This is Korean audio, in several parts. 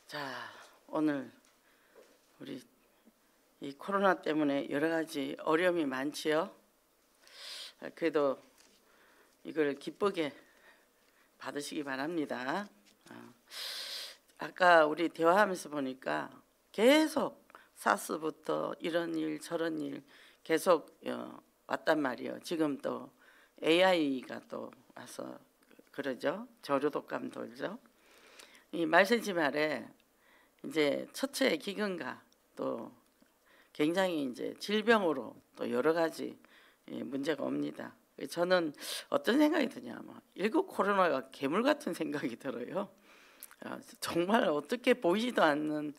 자, 오늘 우리 이 코로나 때문에 여러 가지 어려움이 많지요. 그래도 이걸 기쁘게 받으시기 바랍니다. 아까 우리 대화하면서 보니까 계속 사스부터 이런 일 저런 일 계속 왔단 말이에요. 지금 또 AI가 또 와서 그러죠. 저류독감 돌죠. 이 말세지 말에 이제 처처의 기근과 또 굉장히 이제 질병으로 또 여러 가지 문제가 옵니다. 저는 어떤 생각이 드냐면 일곱 코로나가 괴물 같은 생각이 들어요. 정말 어떻게 보이지도 않는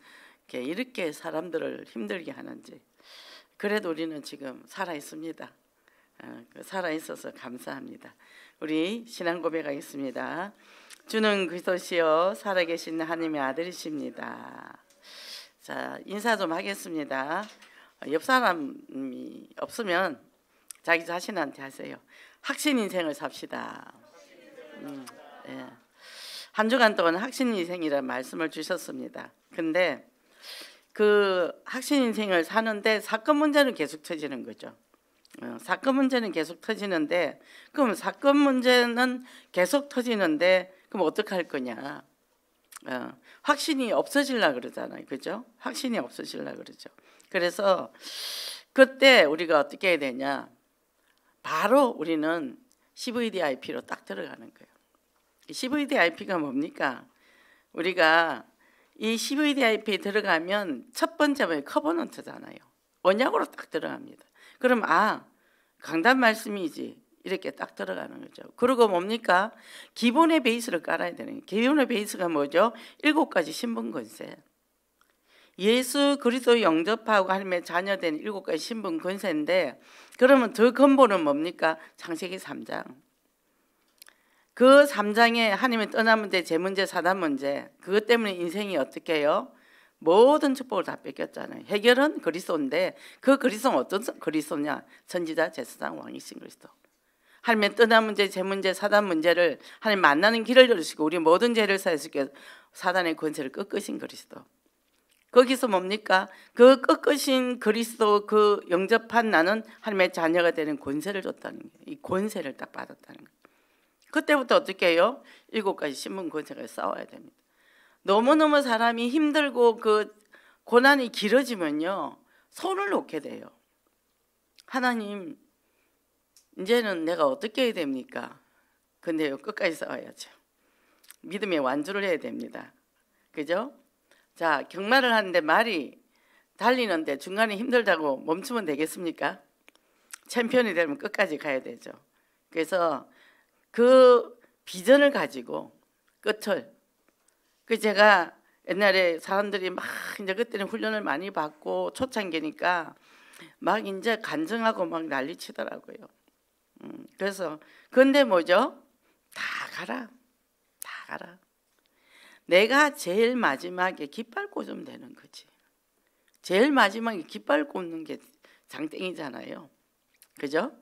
게 이렇게 사람들을 힘들게 하는지. 그래도 우리는 지금 살아 있습니다. 살아 있어서 감사합니다. 우리 신앙 고백하겠습니다. 주는 그리스도시요 살아계신 하나님의 아들이십니다. 자, 인사 좀 하겠습니다. 옆 사람이 없으면 자기 자신한테 하세요. 확신 인생을 삽시다. 예. 한 주간 동안 확신 인생이라는 말씀을 주셨습니다. 근데 그 확신 인생을 사는데 사건 문제는 계속 터지는 거죠. 사건 문제는 계속 터지는데, 그럼 사건 문제는 계속 터지는데 그럼 어떻게 할 거냐? 확신이 없어질라 그러잖아요, 그죠? 확신이 없어질라 그러죠. 그래서 그때 우리가 어떻게 해야 되냐? 바로 우리는 CVDIP로 딱 들어가는 거예요. CVDIP가 뭡니까? 우리가 이 CVDIP 들어가면 첫 번째 커버넌트잖아요. 언약으로 딱 들어갑니다. 그럼 강단 말씀이지 이렇게 딱 들어가는 거죠. 그리고 뭡니까? 기본의 베이스를 깔아야 되는 거예요. 기본의 베이스가 뭐죠? 7가지 신분 권세. 예수 그리스도 영접하고 하나님의 자녀된 7가지 신분 권세인데, 그러면 더 근본은 뭡니까? 창세기 3장. 그 3장에 하나님의 떠난 문제, 재 문제, 사단 문제, 그것 때문에 인생이 어떻게 해요? 모든 축복을 다 뺏겼잖아요. 해결은 그리스도인데 그 그리스도는 어떤 그리스도냐? 선지자, 제사장, 왕이신 그리스도. 하나님의 떠난 문제, 재 문제, 사단 문제를 하나님 만나는 길을 열으시고 우리 모든 죄를 사하시고 사단의 권세를 꺾으신 그리스도. 거기서 뭡니까? 그 꺾으신 그리스도 그 영접한 나는 하나님의 자녀가 되는 권세를 줬다는 거예요. 이 권세를 딱 받았다는 거예요. 그때부터 어떻게 해요? 7가지 신분 권세가 싸워야 됩니다. 너무너무 사람이 힘들고 그 고난이 길어지면요, 손을 놓게 돼요. 하나님, 이제는 내가 어떻게 해야 됩니까? 근데요, 끝까지 싸워야죠. 믿음의 완주를 해야 됩니다. 그죠? 자, 경마를 하는데 말이 달리는데 중간에 힘들다고 멈추면 되겠습니까? 챔피언이 되면 끝까지 가야 되죠. 그래서 그 비전을 가지고 끝을, 제가 옛날에 사람들이 막 이제 그때는 훈련을 많이 받고 초창기니까 막 이제 간증하고 막 난리치더라고요. 그래서 근데 뭐죠? 다 가라. 내가 제일 마지막에 깃발 꽂으면 되는 거지. 제일 마지막에 깃발 꽂는 게 장땡이잖아요. 그죠?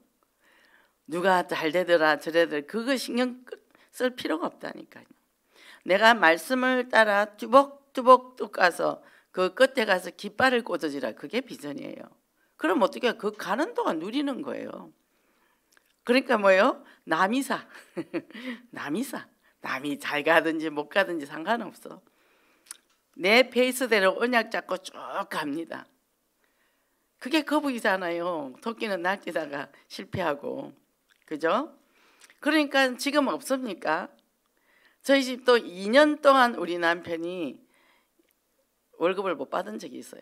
누가 잘 되더라 저래더라 그거 신경 쓸 필요가 없다니까요. 내가 말씀을 따라 뚜벅뚜벅 가서 그 끝에 가서 깃발을 꽂아주라. 그게 비전이에요. 그럼 어떻게 그 가는 동안 누리는 거예요. 그러니까 뭐예요? 남이사. 남이 잘 가든지 못 가든지 상관없어. 내 페이스대로 언약 잡고 쭉 갑니다. 그게 거북이잖아요. 토끼는 날뛰다가 실패하고. 그죠? 그러니까 지금 없습니까? 저희 집도 2년 동안 우리 남편이 월급을 못 받은 적이 있어요.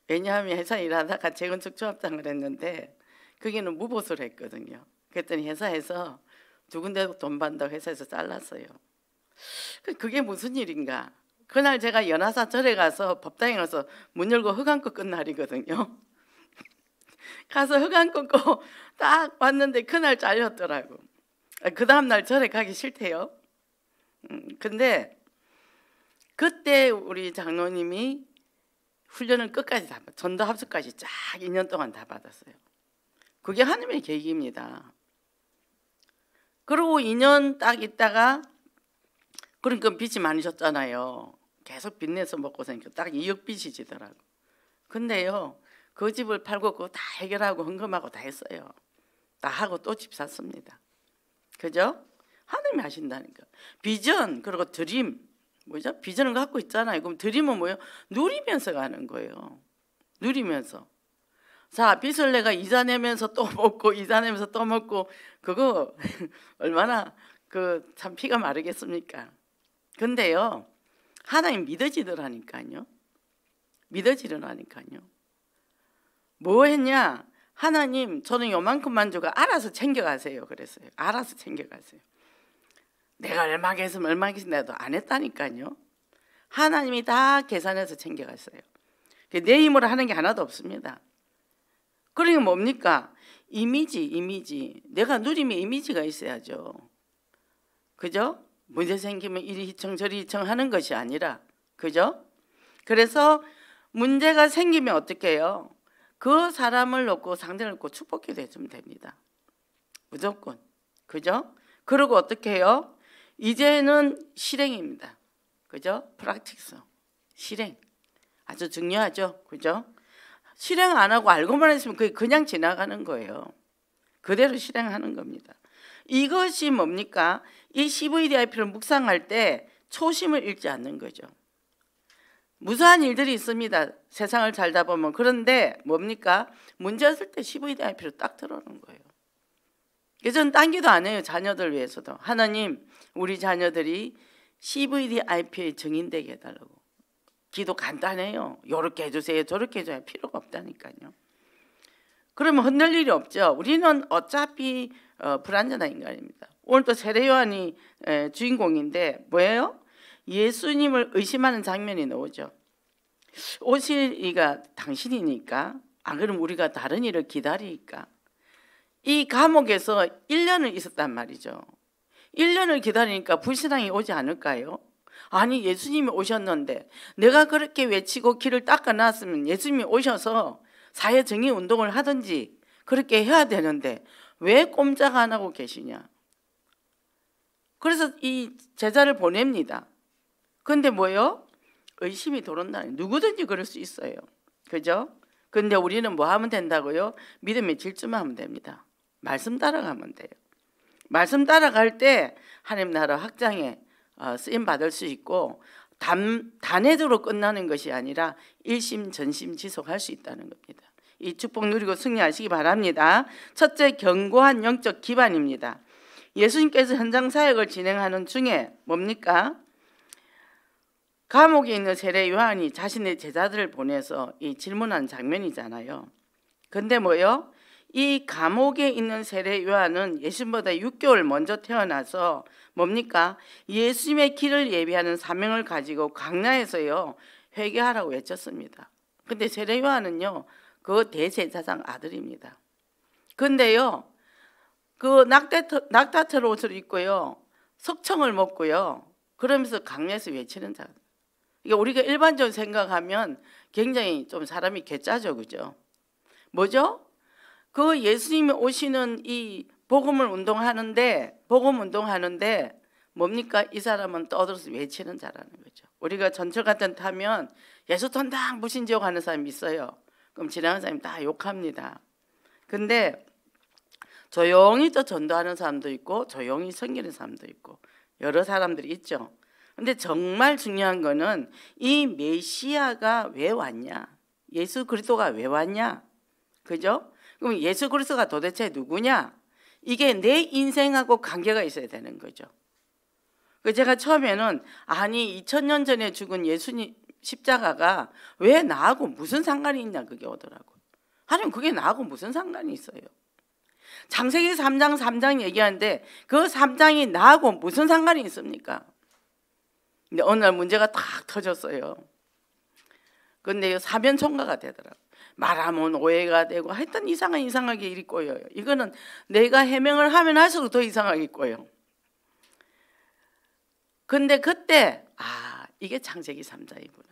왜냐하면 회사 일하다가 재건축 조합장을 했는데 거기는 무보수를 했거든요. 그랬더니 회사에서 두 군데 돈 받는다고 회사에서 잘랐어요. 그게 무슨 일인가? 그날 제가 연화사 절에 가서 법당에 가서 문 열고 흑안 꺾은 날이거든요. 가서 흑안 꺾고 딱 왔는데 그날 잘렸더라고. 그 다음날 절에 가기 싫대요. 근데 그때 우리 장로님이 훈련을 끝까지 다 전도 합숙까지 쫙 2년 동안 다 받았어요. 그게 하나님의 계획입니다. 그리고 2년 딱 있다가, 그러니까 빚이 많으셨잖아요. 계속 빚내서 먹고 사니까 딱 2억 빚이 지더라고. 근데요, 그 집을 팔고 그거 다 해결하고 헌금하고 다 했어요. 다 하고 또 집 샀습니다. 그죠? 하나님이 하신다니까. 비전 그리고 드림, 뭐죠? 비전을 갖고 있잖아요. 그럼 드림은 뭐예요? 누리면서 가는 거예요. 누리면서. 자, 빚을 내가 이자 내면서 또 먹고 이자 내면서 또 먹고 그거 얼마나 그 참 피가 마르겠습니까? 근데요, 하나님 믿어지더라니까요. 믿어지더라니까요. 뭐 했냐? 하나님, 저는 요만큼만 주고 알아서 챙겨가세요. 그랬어요. 알아서 챙겨가세요. 내가 얼마겠으면 얼마겠으면 안 했다니까요. 하나님이 다 계산해서 챙겨갔어요. 내 힘으로 하는 게 하나도 없습니다. 그러니까 뭡니까? 이미지. 내가 누림의 이미지가 있어야죠. 그죠? 문제 생기면 이리 희청 저리 희청 하는 것이 아니라, 그죠? 그래서 문제가 생기면 어떻게 해요? 그 사람을 놓고 상대를 놓고 축복기도 해주면 됩니다. 무조건. 그죠? 그리고 어떻게 해요? 이제는 실행입니다. 그죠? 프랙티스. 실행. 아주 중요하죠. 그죠? 실행 안 하고 알고만 했으면 그게 그냥 지나가는 거예요. 그대로 실행하는 겁니다. 이것이 뭡니까? 이 CVDIP를 묵상할 때 초심을 잃지 않는 거죠. 무수한 일들이 있습니다. 세상을 살다 보면. 그런데 뭡니까? 문제 없을 때 CVDIP를 딱 들어오는 거예요. 그래서 저는 딴 기도 안 해요. 자녀들 위해서도. 하나님, 우리 자녀들이 CVDIP에 증인되게 해달라고. 기도 간단해요. 요렇게 해주세요. 저렇게 해줘야 필요가 없다니까요. 그러면 흔들 일이 없죠. 우리는 어차피 불완전한 인간입니다. 오늘 또 세례 요한이 주인공인데 뭐예요? 예수님을 의심하는 장면이 나오죠. 오실 이가 당신이니까, 안 그러면 우리가 다른 일을 기다리니까. 이 감옥에서 1년을 있었단 말이죠. 1년을 기다리니까 불신앙이 오지 않을까요? 아니, 예수님이 오셨는데 내가 그렇게 외치고 길을 닦아놨으면 예수님이 오셔서 사회정의 운동을 하든지 그렇게 해야 되는데 왜 꼼짝 안 하고 계시냐. 그래서 이 제자를 보냅니다. 근데 뭐요? 의심이 들어온다니. 누구든지 그럴 수 있어요. 그죠? 근데 우리는 뭐 하면 된다고요? 믿음의 질주만 하면 됩니다. 말씀 따라가면 돼요. 말씀 따라갈 때 하나님 나라 확장에 쓰임 받을 수 있고 단회적으로 끝나는 것이 아니라 일심 전심 지속할 수 있다는 겁니다. 이 축복 누리고 승리하시기 바랍니다. 첫째, 견고한 영적 기반입니다. 예수님께서 현장 사역을 진행하는 중에 뭡니까? 감옥에 있는 세례 요한이 자신의 제자들을 보내서 이 질문한 장면이잖아요. 근데 뭐요? 이 감옥에 있는 세례 요한은 예수님보다 6개월 먼저 태어나서 뭡니까? 예수님의 길을 예비하는 사명을 가지고 광야에서요 회개하라고 외쳤습니다. 근데 세례 요한은요 그 대제사장 아들입니다. 근데요 그 낙타털 옷을 입고요 석청을 먹고요 그러면서 광야에서 외치는 자. 이게 우리가 일반적으로 생각하면 굉장히 좀 사람이 괴짜죠, 그죠? 뭐죠? 그 예수님이 오시는 이 복음 운동하는데 뭡니까? 이 사람은 떠들어서 외치는 자라는 거죠. 우리가 전철 같은 데 타면 예수 전당 무신지옥 하는 사람이 있어요. 그럼 지나가는 사람이 다 욕합니다. 근데 조용히 또 전도하는 사람도 있고 조용히 섬기는 사람도 있고 여러 사람들이 있죠. 근데 정말 중요한 거는 이 메시아가 왜 왔냐? 예수 그리스도가 왜 왔냐? 그죠? 그럼 예수 그리스도가 도대체 누구냐? 이게 내 인생하고 관계가 있어야 되는 거죠. 제가 처음에는 아니 2000년 전에 죽은 예수님 십자가가 왜 나하고 무슨 상관이 있냐 그게 오더라고요. 하나님 그게 나하고 무슨 상관이 있어요? 창세기 3장 얘기하는데 그 3장이 나하고 무슨 상관이 있습니까? 근데 어느 날 문제가 탁 터졌어요. 근데 사면 총가가 되더라고요. 말하면 오해가 되고 하여튼 이상하게 일이 꼬여요. 이거는 내가 해명을 하면 할수록 더 이상하게 꼬여요. 근데 그때 이게 창세기 3장이구나.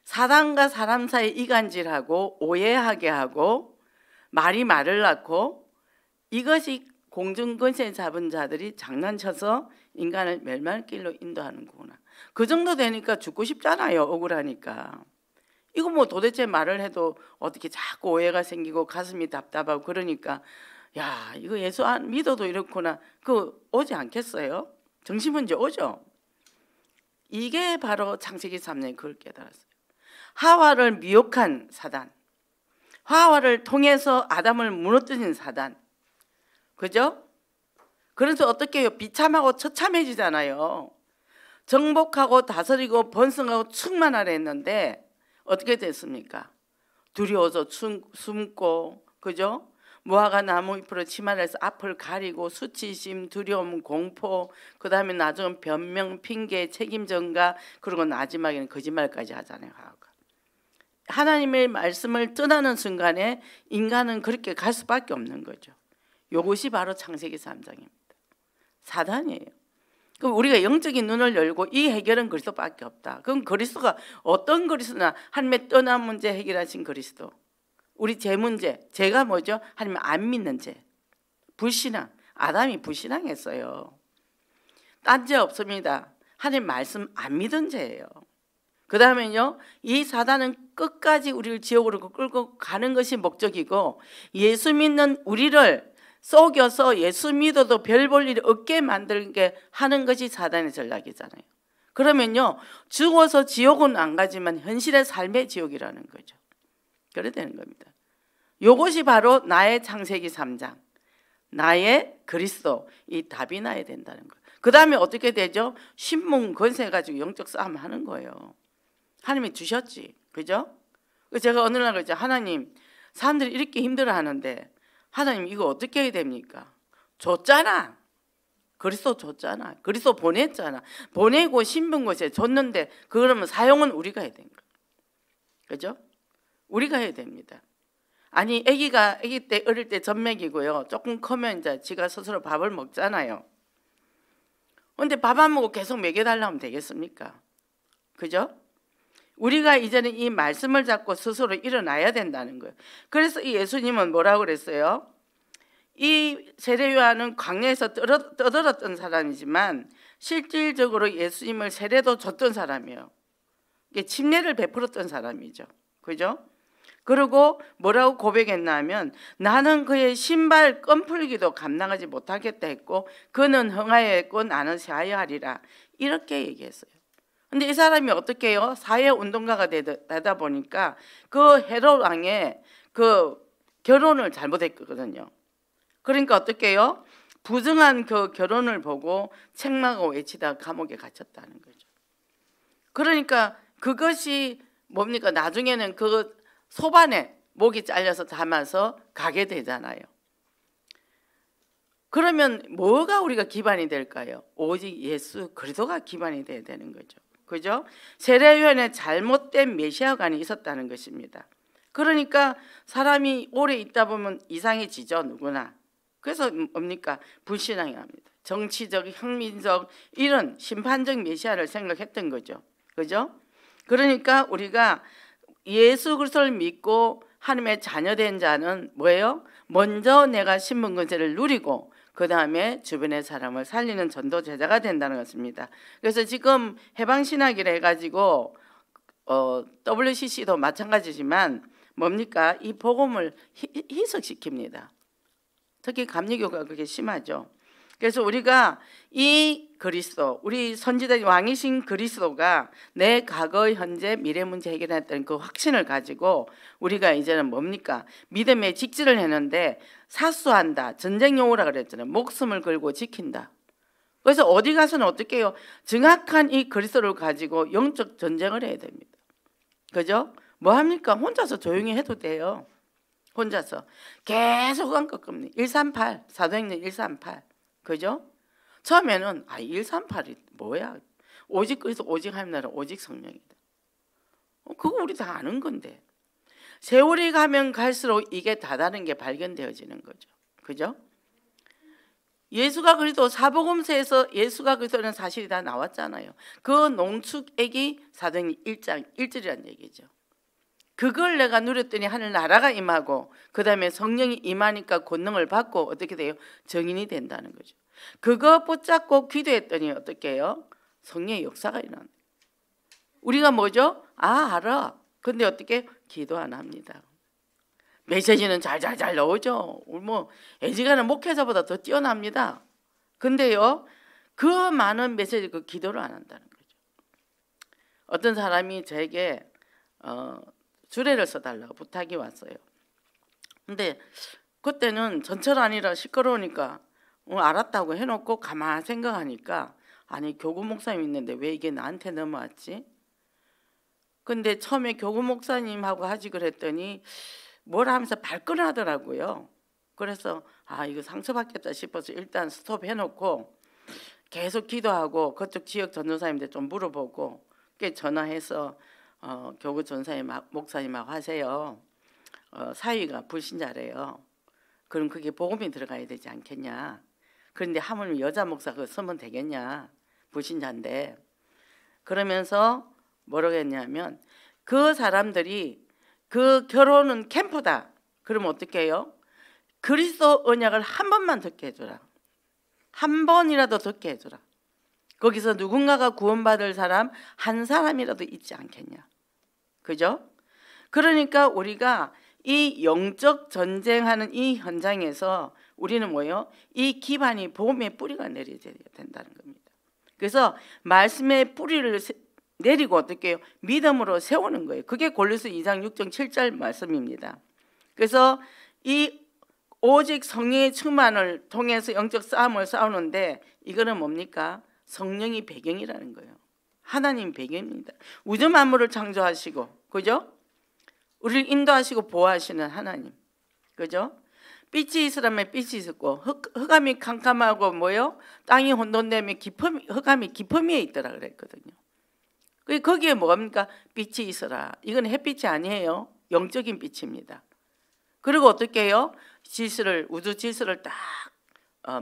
사람과 사람 사이 이간질하고 오해하게 하고 말이 말을 낳고 이것이 공중권세 잡은 자들이 장난쳐서 인간을 멸망길로 인도하는구나. 그 정도 되니까 죽고 싶잖아요. 억울하니까. 이거 뭐 도대체 말을 해도 어떻게 자꾸 오해가 생기고 가슴이 답답하고 그러니까 야, 이거 예수 안 믿어도 이렇구나. 그 오지 않겠어요? 정신문제 오죠? 이게 바로 창세기 3년에 그걸 깨달았어요. 하와를 미혹한 사단, 하와를 통해서 아담을 무너뜨린 사단, 그죠? 그래서 어떻게 해요? 비참하고 처참해지잖아요. 정복하고 다스리고 번성하고 충만하려 했는데 어떻게 됐습니까? 두려워서 숨고, 그죠? 무화과 나무 잎으로 치마해서 앞을 가리고 수치심, 두려움, 공포, 그 다음에 나중은 변명, 핑계, 책임 전가, 그리고 마지막에는 거짓말까지 하잖아요. 하나님의 말씀을 떠나는 순간에 인간은 그렇게 갈 수밖에 없는 거죠. 이것이 바로 창세기 3장입니다. 사단이에요. 그럼 우리가 영적인 눈을 열고 이 해결은 그리스도밖에 없다. 그럼 그리스도가 어떤 그리스도나 하나님의 떠난 문제 해결하신 그리스도, 우리 죄 문제, 죄가 뭐죠? 하나님 안 믿는 죄, 불신앙. 아담이 불신앙했어요. 딴 죄 없습니다. 하나님 말씀 안 믿은 죄예요. 그 다음에요, 이 사단은 끝까지 우리를 지옥으로 끌고 가는 것이 목적이고, 예수 믿는 우리를 속여서 예수 믿어도 별 볼 일이 없게 만들게 하는 것이 사단의 전략이잖아요. 그러면요, 죽어서 지옥은 안 가지만 현실의 삶의 지옥이라는 거죠. 그래야 되는 겁니다. 이것이 바로 나의 창세기 3장, 나의 그리스도, 이 답이 나야 된다는 거예요. 그 다음에 어떻게 되죠? 신문 권세 가지고 영적 싸움 하는 거예요. 하나님이 주셨지, 그죠? 제가 어느 날 그랬죠. 하나님, 사람들이 이렇게 힘들어하는데 하나님 이거 어떻게 해야 됩니까? 줬잖아. 그리스도 줬잖아. 그리스도 보냈잖아. 보내고 신분 권세 줬는데 그러면 사용은 우리가 해야 되는 거예요. 그죠? 우리가 해야 됩니다. 아니, 아기 때 어릴 때 젖먹이고요. 조금 크면 이제 지가 스스로 밥을 먹잖아요. 근데 밥 안 먹고 계속 먹여달라면 되겠습니까? 그죠? 우리가 이제는 이 말씀을 잡고 스스로 일어나야 된다는 거예요. 그래서 이 예수님은 뭐라고 그랬어요? 이 세례 요한은 광야에서 떠들었던 사람이지만 실질적으로 예수님을 세례도 줬던 사람이에요. 침례를 베풀었던 사람이죠. 그죠? 그리고 뭐라고 고백했나 면 나는 그의 신발 껌풀기도 감당하지 못하겠다 했고 그는 흥하여 했고 나는 쇠하여 하리라, 이렇게 얘기했어요. 근데 이 사람이 어떻게 해요? 사회운동가가 되다 보니까 그 헤롯 왕의 그 결혼을 잘못했거든요. 그러니까 어떻게 해요? 부정한 그 결혼을 보고 책망하고 외치다가 감옥에 갇혔다는 거죠. 그러니까 그것이 뭡니까? 나중에는 그 소반에 목이 잘려서 담아서 가게 되잖아요. 그러면 뭐가 우리가 기반이 될까요? 오직 예수 그리스도가 기반이 돼야 되는 거죠. 그죠? 세례요한에 잘못된 메시아관이 있었다는 것입니다. 그러니까 사람이 오래 있다 보면 이상해지죠, 누구나. 그래서 뭡니까? 불신앙이 합니다. 정치적, 혁민적, 이런 심판적 메시아를 생각했던 거죠. 그죠? 그러니까 우리가 예수 그리스도를 믿고 하나님의 자녀된 자는 뭐예요? 먼저 내가 신분 권세를 누리고 그 다음에 주변의 사람을 살리는 전도 제자가 된다는 것입니다. 그래서 지금 해방신학이라 해가지고 WCC도 마찬가지지만 뭡니까? 이 복음을 희석시킵니다. 특히 감리교가 그게 심하죠. 그래서 우리가 이 그리스도, 우리 선지자 왕이신 그리스도가 내 과거, 현재, 미래 문제 해결했다는 그 확신을 가지고 우리가 이제는 뭡니까? 믿음의 직지를 했는데 사수한다. 전쟁 용어라 그랬잖아요. 목숨을 걸고 지킨다. 그래서 어디 가서는 어떻게 해요? 정확한 이 그리스도를 가지고 영적 전쟁을 해야 됩니다. 그죠? 뭐 합니까? 혼자서 조용히 해도 돼요. 혼자서 계속 안 꺾습니다. 138, 사도행전 138. 그죠? 처음에는 138이 뭐야? 오직 그래서 오직 하나님 나라 오직 성령이다. 그거 우리 다 아는 건데 세월이 가면 갈수록 이게 다다른 게 발견되어지는 거죠. 그죠? 예수가 그리스도, 사복음서에서 예수가 그리스도는 사실이 다 나왔잖아요. 그 농축액이 사도행전 1장 1절이라는 얘기죠. 그걸 내가 누렸더니 하늘나라가 임하고 그 다음에 성령이 임하니까 권능을 받고 어떻게 돼요? 정인이 된다는 거죠. 그거 붙잡고 기도했더니 어떻게 해요? 성령의 역사가 일어나는. 우리가 뭐죠? 알아. 근데 어떻게? 기도 안 합니다. 메시지는 잘 나오죠. 뭐 애지간한 목회자보다 더 뛰어납니다. 근데요, 그 많은 메시지 그 기도를 안 한다는 거죠. 어떤 사람이 저에게 주례를 써달라고 부탁이 왔어요. 근데 그때는 전철 아니라 시끄러우니까 알았다고 해놓고 가만히 생각하니까 아니 교구 목사님 있는데 왜 이게 나한테 넘어왔지? 근데 처음에 교구 목사님하고 하지 그랬더니 뭐라 하면서 발끈하더라고요. 그래서 이거 상처받겠다 싶어서 일단 스톱 해놓고 계속 기도하고 그쪽 지역 전도사님들 좀 물어보고 전화해서 교구 전사님 목사님하고 하세요. 사위가 불신자래요. 그럼 그게 복음이 들어가야 되지 않겠냐. 그런데 하물며 여자 목사가 서면 되겠냐. 불신자인데. 그러면서 뭐라고 했냐면 그 사람들이 그 결혼은 캠프다. 그러면 어떻게 해요? 그리스도 언약을 한 번만 듣게 해줘라. 한 번이라도 듣게 해줘라. 거기서 누군가가 구원받을 사람 한 사람이라도 있지 않겠냐. 그죠? 그러니까 우리가 이 영적 전쟁하는 이 현장에서 우리는 뭐예요? 이 기반이 복음의 뿌리가 내려져야 된다는 겁니다. 그래서 말씀의 뿌리를 내리고 어떻게 해요? 믿음으로 세우는 거예요. 그게 골로새 2장 6절 7절 말씀입니다. 그래서 이 오직 성령의 충만을 통해서 영적 싸움을 싸우는데 이거는 뭡니까? 성령이 배경이라는 거예요. 하나님 배경입니다. 우주 만물을 창조하시고, 그죠? 우리를 인도하시고 보호하시는 하나님, 그죠? 빛이 있으라면 빛이 있었고 흑암이 캄캄하고 뭐요? 땅이 혼돈되며 흑암이 깊음 위에 있더라 그랬거든요. 거기에 뭡니까? 빛이 있어라. 이건 햇빛이 아니에요. 영적인 빛입니다. 그리고 어떻게 해요? 질서를, 우주 질서를 딱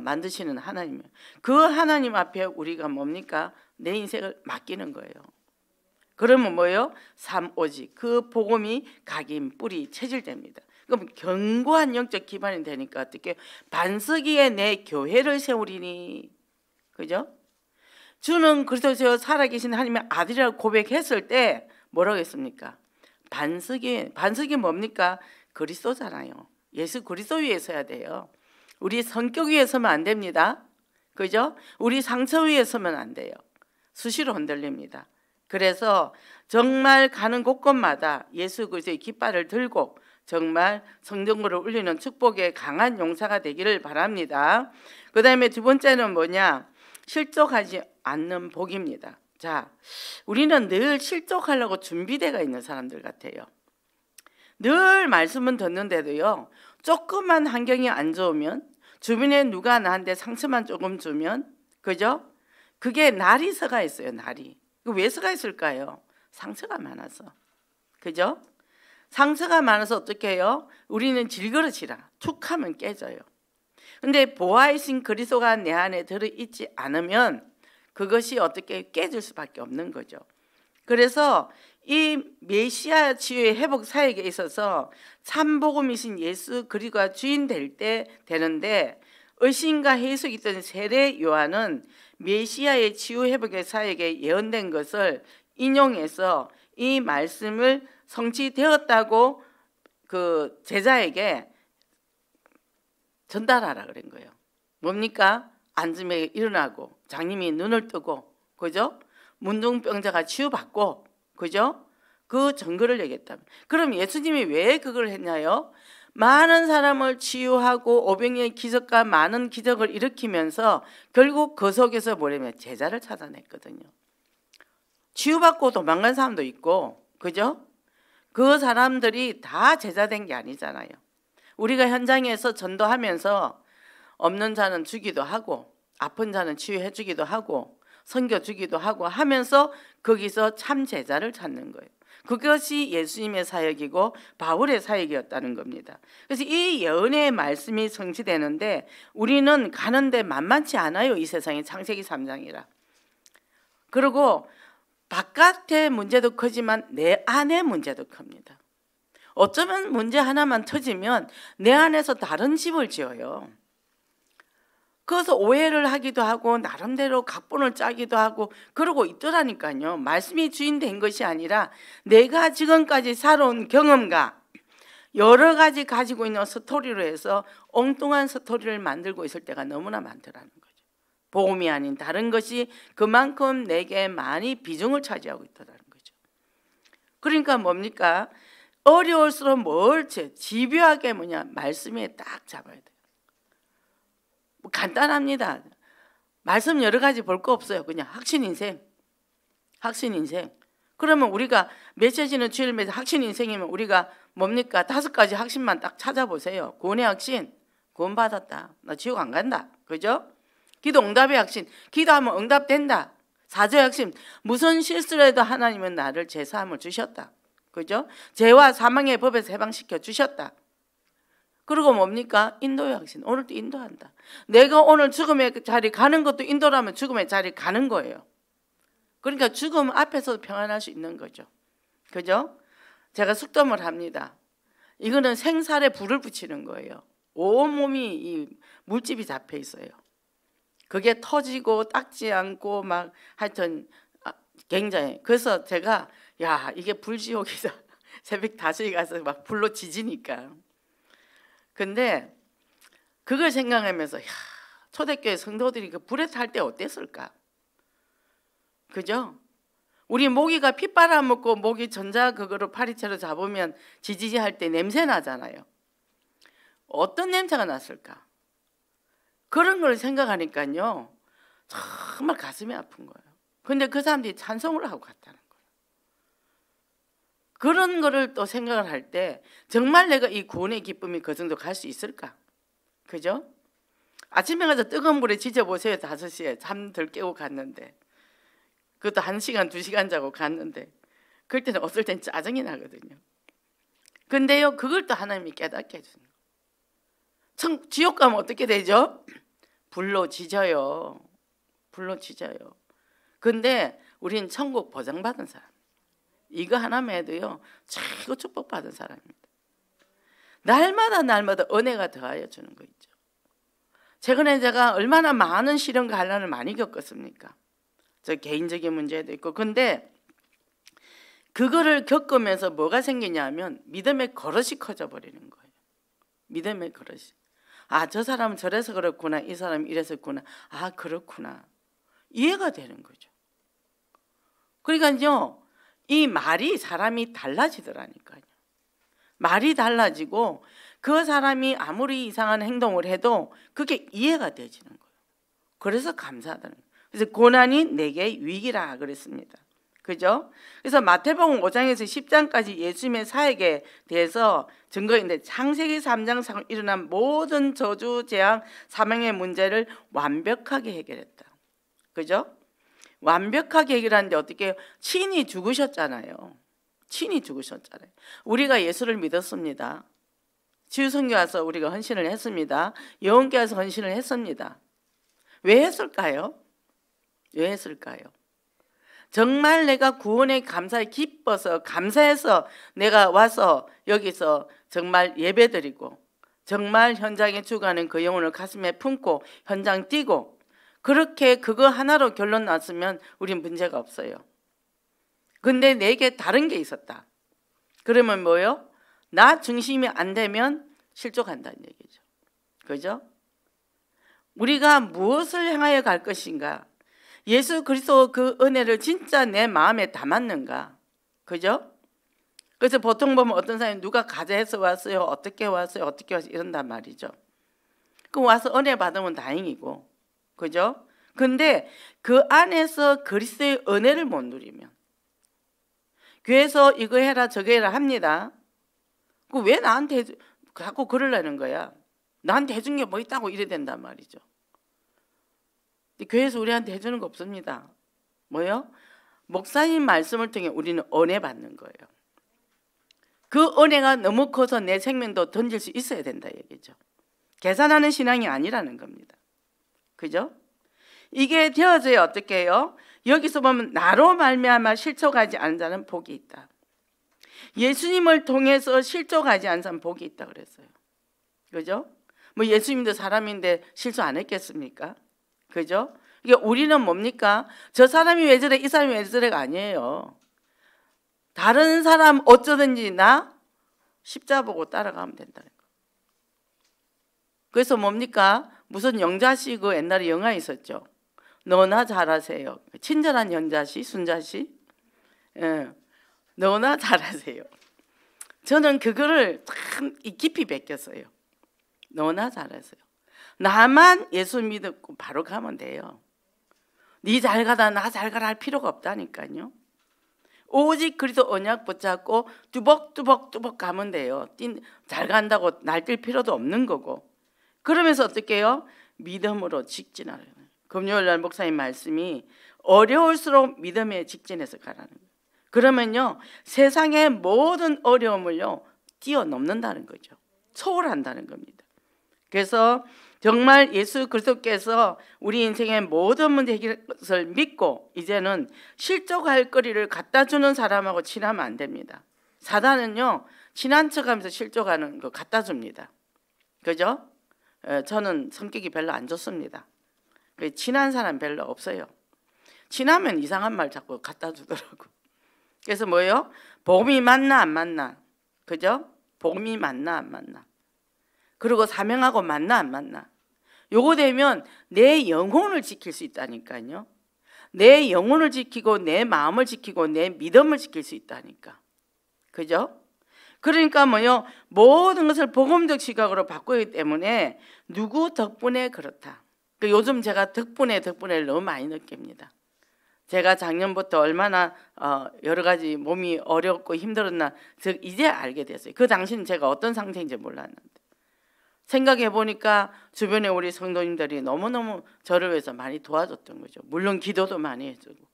만드시는 하나님. 그 하나님 앞에 우리가 뭡니까? 내 인생을 맡기는 거예요. 그러면 뭐예요? 오직 그 복음이 각인, 뿌리, 체질됩니다. 그럼 견고한 영적 기반이 되니까 어떻게? 반석 위에 내 교회를 세우리니. 그죠? 주는 그리스도께서 살아계신 하나님의 아들이라고 고백했을 때 뭐라고 했습니까? 반석이 뭡니까? 그리스도잖아요. 예수 그리스도 위에 서야 돼요. 우리 성격 위에 서면 안 됩니다. 그죠? 우리 상처 위에 서면 안 돼요. 수시로 흔들립니다. 그래서 정말 가는 곳곳마다 예수 그리스도의 깃발을 들고 정말 성전구를 울리는 축복의 강한 용사가 되기를 바랍니다. 그 다음에 두 번째는 뭐냐? 실족하지 않는 복입니다. 자, 우리는 늘 실족하려고 준비되어 있는 사람들 같아요. 늘 말씀은 듣는데도요, 조금만 환경이 안 좋으면, 주변에 누가 나한테 상처만 조금 주면, 그죠? 그게 날이 서가 있어요. 날이. 왜 서가 있을까요? 상처가 많아서. 그죠? 상처가 많아서 어떻게 해요? 우리는 질그릇이라 툭 하면 깨져요. 근데 보화이신 그리스도가 내 안에 들어있지 않으면 그것이 어떻게 깨질 수밖에 없는 거죠. 그래서 이 메시아 치유의 회복 사역에 있어서 참복음이신 예수 그리스도가 주인 될 때 되는데, 의심과 해석이 있던 세례 요한은 메시아의 치유 회복의 사역에 예언된 것을 인용해서 이 말씀을 성취되었다고 그 제자에게 전달하라 그런 거예요. 뭡니까? 안짐에 일어나고 장님이 눈을 뜨고, 그죠? 문둥병자가 치유받고, 그죠? 그 증거를 얘기했다. 그럼 예수님이 왜 그걸 했냐요? 많은 사람을 치유하고 500년의 기적과 많은 기적을 일으키면서 결국 그 속에서 뭐냐면 제자를 찾아냈거든요. 치유받고 도망간 사람도 있고, 그죠? 그 사람들이 다 제자된 게 아니잖아요. 우리가 현장에서 전도하면서 없는 자는 주기도 하고 아픈 자는 치유해 주기도 하고 선교 주기도 하고 하면서 거기서 참 제자를 찾는 거예요. 그것이 예수님의 사역이고 바울의 사역이었다는 겁니다. 그래서 이 예언의 말씀이 성취되는데 우리는 가는데 만만치 않아요. 이 세상에 창세기 3장이라. 그리고 바깥의 문제도 크지만 내 안의 문제도 큽니다. 어쩌면 문제 하나만 터지면 내 안에서 다른 집을 지어요. 그래서 오해를 하기도 하고 나름대로 각본을 짜기도 하고 그러고 있더라니까요. 말씀이 주인 된 것이 아니라 내가 지금까지 살아온 경험과 여러 가지 가지고 있는 스토리로 해서 엉뚱한 스토리를 만들고 있을 때가 너무나 많더라는 거죠. 복음이 아닌 다른 것이 그만큼 내게 많이 비중을 차지하고 있더라는 거죠. 그러니까 뭡니까? 어려울수록 뭘 집요하게 말씀에 딱 잡아야 돼요. 뭐 간단합니다. 말씀 여러 가지 볼 거 없어요. 그냥 확신 인생. 그러면 우리가 메시지는 주일 메시지 확신 인생이면 우리가 뭡니까? 5가지 확신만 딱 찾아보세요. 구원의 확신, 구원 받았다. 나 지옥 안 간다. 그죠? 기도 응답의 확신, 기도하면 응답된다. 사죄의 확신, 무슨 실수를 해도 하나님은 나를 제사함을 주셨다. 그죠? 죄와 사망의 법에서 해방시켜 주셨다. 그리고 뭡니까? 인도의 확신. 오늘도 인도한다. 내가 오늘 죽음의 자리 가는 것도 인도라면 죽음의 자리 가는 거예요. 그러니까 죽음 앞에서도 평안할 수 있는 거죠. 그죠? 제가 숙덤을 합니다. 이거는 생살에 불을 붙이는 거예요. 온몸이 이 물집이 잡혀 있어요. 그게 터지고 닦지 않고 막 하여튼 굉장히. 그래서 제가 야, 이게 불지옥이다. 새벽 5시에 가서 막 불로 지지니까. 근데 그걸 생각하면서 야, 초대교회 성도들이 그 불에 탈 때 어땠을까? 그죠? 우리 모기가 핏바라 먹고 모기 전자 그거로 파리채로 잡으면 지지지 할 때 냄새 나잖아요. 어떤 냄새가 났을까? 그런 걸 생각하니까요 정말 가슴이 아픈 거예요. 근데 그 사람들이 찬송을 하고 갔다는 거예요. 그런 거를 또 생각을 할 때 정말 내가 이 구원의 기쁨이 그 정도 갈 수 있을까? 그죠? 아침에 가서 뜨거운 물에 지져보세요. 5시에 잠 덜 깨고 갔는데, 그것도 1시간 2시간 자고 갔는데 그럴 때는 어떨 땐 짜증이 나거든요. 근데요 그걸 또 하나님이 깨닫게 해주는 거예요. 지옥 가면 어떻게 되죠? 불로 지져요. 불로 지져요. 근데 우린 천국 보장받은 사람, 이거 하나만 해도요 최고 축복받은 사람입니다. 날마다 은혜가 더하여 주는 거 있죠. 최근에 제가 얼마나 많은 시련과 환난을 많이 겪었습니까? 저 개인적인 문제도 있고. 근데 그거를 겪으면서 뭐가 생기냐면 믿음의 거릇이 커져 버리는 거예요. 믿음의 거릇이. 아, 저 사람은 저래서 그렇구나, 이 사람은 이래서 그렇구나, 아 그렇구나, 이해가 되는 거죠. 그러니까요 이 말이 사람이 달라지더라니까요. 말이 달라지고 그 사람이 아무리 이상한 행동을 해도 그게 이해가 되지는 거예요. 그래서 감사하다는 거예요. 그래서 고난이 내게 위기라 그랬습니다. 그죠? 그래서 마태복음 5장에서 10장까지 예수님의 사역에 대해서 증거인데, 창세기 3장 일어난 모든 저주, 재앙, 사망의 문제를 완벽하게 해결했다. 그죠? 완벽하게 해결하는데 어떻게 해요? 친히 죽으셨잖아요. 친히 죽으셨잖아요. 우리가 예수를 믿었습니다. 치유선교 와서 우리가 헌신을 했습니다. 예언교회 와서 헌신을 했습니다. 왜 했을까요? 왜 했을까요? 정말 내가 구원에 감사에 기뻐서 감사해서 내가 와서 여기서 정말 예배드리고 정말 현장에 죽어가는 그 영혼을 가슴에 품고 현장 뛰고, 그렇게 그거 하나로 결론 났으면 우린 문제가 없어요. 근데 내게 다른 게 있었다. 그러면 뭐요? 나 중심이 안 되면 실족한다는 얘기죠. 그죠? 우리가 무엇을 향하여 갈 것인가? 예수 그리스도 그 은혜를 진짜 내 마음에 담았는가? 그죠? 그래서 보통 보면 어떤 사람이 누가 가자해서 왔어요, 어떻게 왔어요, 어떻게 왔어요 이런단 말이죠. 그럼 와서 은혜 받으면 다행이고, 그죠? 근데 그 안에서 그리스도의 은혜를 못 누리면, 교회에서 이거 해라 저거 해라 합니다. 그 왜 나한테 자꾸 그러려는 거야? 나한테 해준 게 뭐 있다고 이래 된단 말이죠. 교회에서 우리한테 해주는 거 없습니다. 뭐요? 목사님 말씀을 통해 우리는 은혜 받는 거예요. 그 은혜가 너무 커서 내 생명도 던질 수 있어야 된다 얘기죠. 계산하는 신앙이 아니라는 겁니다. 그죠? 이게 되어져야 어떻게 해요? 여기서 보면 나로 말미암아 실족하지 않은 자는 복이 있다. 예수님을 통해서 실족하지 않은 사람은 복이 있다 그랬어요. 그죠? 뭐 예수님도 사람인데 실수 안 했겠습니까? 그죠? 이게 우리는 뭡니까? 저 사람이 왜 저래, 이 사람이 왜 저래가 아니에요. 다른 사람 어쩌든지 나 십자 보고 따라가면 된다는 거. 그래서 뭡니까? 무슨 영자씨 그 옛날에 영화 있었죠. 너나 잘하세요. 친절한 영자씨, 순자씨. 예, 너나 잘하세요. 저는 그거를 참 깊이 베꼈어요. 너나 잘하세요. 나만 예수 믿고 바로 가면 돼요. 네 잘 가다 나 잘 가라 할 필요가 없다니까요. 오직 그리스도 언약 붙잡고 뚜벅뚜벅 가면 돼요. 잘 간다고 날뛸 필요도 없는 거고. 그러면서 어떻게 해요? 믿음으로 직진하라는 거예요. 금요일 날 목사님 말씀이 어려울수록 믿음에 직진해서 가라는 거예요. 그러면요 세상의 모든 어려움을요 뛰어넘는다는 거죠. 초월한다는 겁니다. 그래서 정말 예수 그리스도께서 우리 인생의 모든 문제 해결을 믿고 이제는 실족할 거리를 갖다 주는 사람하고 친하면 안 됩니다. 사단은요 친한 척하면서 실족하는 거 갖다 줍니다. 그죠? 저는 성격이 별로 안 좋습니다. 친한 사람 별로 없어요. 친하면 이상한 말 자꾸 갖다 주더라고. 그래서 뭐예요? 복음이 맞나 안 맞나? 그죠? 복음이 맞나 안 맞나? 그리고 사명하고 맞나 안 맞나? 요거 되면 내 영혼을 지킬 수 있다니까요. 내 영혼을 지키고 내 마음을 지키고 내 믿음을 지킬 수 있다니까. 그죠? 그러니까 뭐요? 모든 것을 복음적 시각으로 바꾸기 때문에 누구 덕분에 그렇다. 요즘 제가 덕분에를 너무 많이 느낍니다. 제가 작년부터 얼마나 여러 가지 몸이 어렵고 힘들었나 이제 알게 됐어요. 그 당시는 제가 어떤 상태인지 몰랐는데 생각해 보니까 주변에 우리 성도님들이 너무너무 저를 위해서 많이 도와줬던 거죠. 물론 기도도 많이 해주고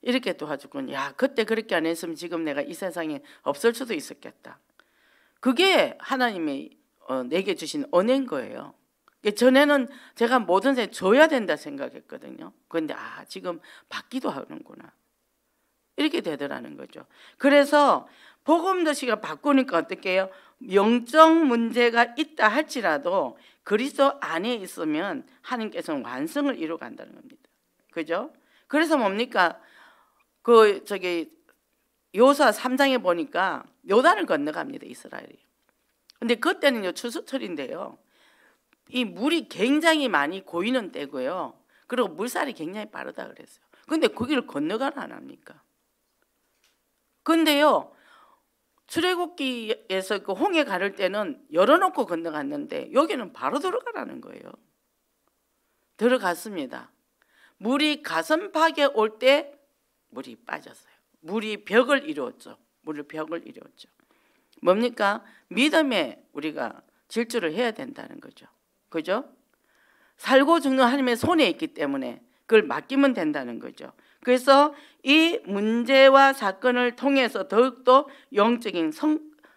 이렇게 도와주군. 야 그때 그렇게 안 했으면 지금 내가 이 세상에 없을 수도 있었겠다. 그게 하나님이 내게 주신 은혜인 거예요. 전에는 제가 모든 세 줘야 된다 생각했거든요. 그런데 지금 받기도 하는구나. 이렇게 되더라는 거죠. 그래서 복음도시가 바꾸니까 어떻게 해요? 영적 문제가 있다 할지라도 그리스도 안에 있으면 하나님께서는 완성을 이루어간다는 겁니다. 그죠? 그래서 뭡니까? 요사 3장에 보니까 요단을 건너갑니다. 이스라엘이. 근데 그때는요 추수철인데요. 이 물이 굉장히 많이 고이는 때고요. 그리고 물살이 굉장히 빠르다 그랬어요. 근데 거기를 건너가라 안 합니까? 근데요 출애굽기에서 그 홍해 가를 때는 열어놓고 건너갔는데 여기는 바로 들어가라는 거예요. 들어갔습니다. 물이 가슴팍에 올 때 물이 빠졌어요. 물이 벽을 이루었죠. 뭡니까? 믿음에 우리가 질주를 해야 된다는 거죠. 그죠? 살고 죽는 하나님의 손에 있기 때문에 그걸 맡기면 된다는 거죠. 그래서 이 문제와 사건을 통해서 더욱더 영적인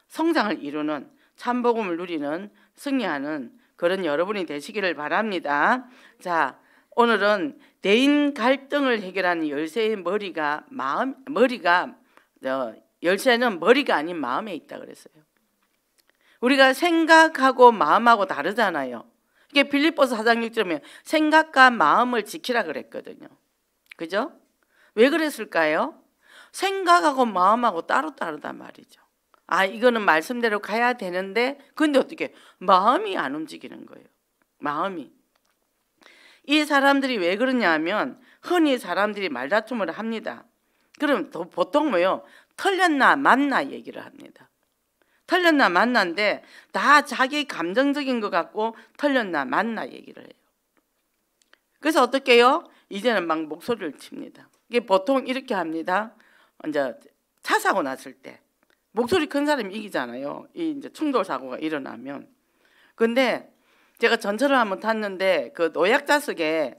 성장을 이루는 참복음을 누리는 승리하는 그런 여러분이 되시기를 바랍니다. 자, 오늘은 대인 갈등을 해결하는 열쇠의 열쇠는 머리가 아닌 마음에 있다 그랬어요. 우리가 생각하고 마음하고 다르잖아요. 이게 빌립보서 4장 6절에 생각과 마음을 지키라 그랬거든요. 그죠? 왜 그랬을까요? 생각하고 마음하고 따로 다르단 말이죠. 이거는 말씀대로 가야 되는데 근데 어떻게 마음이 안 움직이는 거예요. 마음이. 이 사람들이 왜 그러냐면 흔히 사람들이 말다툼을 합니다. 그럼 보통 뭐예요? 틀렸나 맞나 얘기를 합니다. 틀렸나 맞나인데 다 자기 감정적인 것 같고 틀렸나 맞나 얘기를 해요. 그래서 어떻게 해요? 이제는 막 목소리를 칩니다. 이게 보통 이렇게 합니다. 이제 차 사고 났을 때 목소리 큰 사람이 이기잖아요. 이제 충돌 사고가 일어나면. 근데 제가 전철을 한번 탔는데 그 노약 좌석에